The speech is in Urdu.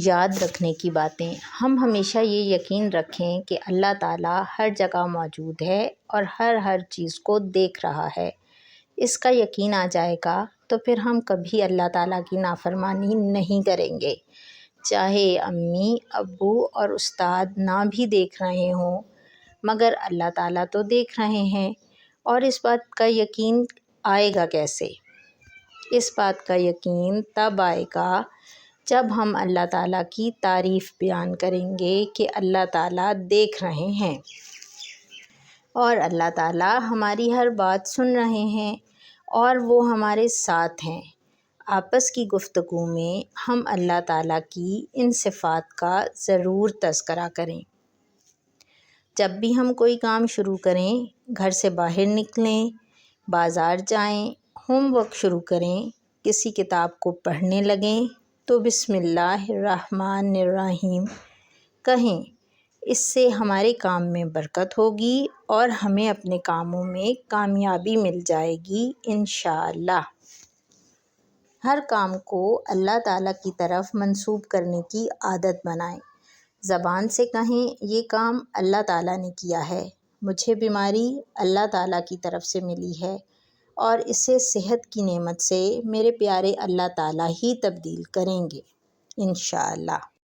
یاد رکھنے کی باتیں۔ ہم ہمیشہ یہ یقین رکھیں کہ اللہ تعالیٰ ہر جگہ موجود ہے اور ہر چیز کو دیکھ رہا ہے۔ اس کا یقین آ جائے گا تو پھر ہم کبھی اللہ تعالیٰ کی نافرمانی نہیں کریں گے، چاہے امی ابو اور استاد نہ بھی دیکھ رہے ہوں، مگر اللہ تعالیٰ تو دیکھ رہے ہیں۔ اور اس بات کا یقین آئے گا کیسے؟ اس بات کا یقین تب آئے گا جب ہم اللہ تعالیٰ کی تعریف بیان کریں گے کہ اللہ تعالیٰ دیکھ رہے ہیں اور اللہ تعالیٰ ہماری ہر بات سن رہے ہیں اور وہ ہمارے ساتھ ہیں۔ آپس کی گفتگو میں ہم اللہ تعالیٰ کی ان صفات کا ضرور تذکرہ کریں۔ جب بھی ہم کوئی کام شروع کریں، گھر سے باہر نکلیں، بازار جائیں، ہوم ورک شروع کریں، کسی کتاب کو پڑھنے لگیں تو بسم اللہ الرحمن الرحیم کہیں۔ اس سے ہمارے کام میں برکت ہوگی اور ہمیں اپنے کاموں میں کامیابی مل جائے گی انشاءاللہ۔ ہر کام کو اللہ تعالیٰ کی طرف منسوب کرنے کی عادت بنائیں۔ زبان سے کہیں یہ کام اللہ تعالیٰ نے کیا ہے، مجھے بیماری اللہ تعالیٰ کی طرف سے ملی ہے اور اسے صحت کی نعمت سے میرے پیارے اللہ تعالیٰ ہی تبدیل کریں گے انشاءاللہ۔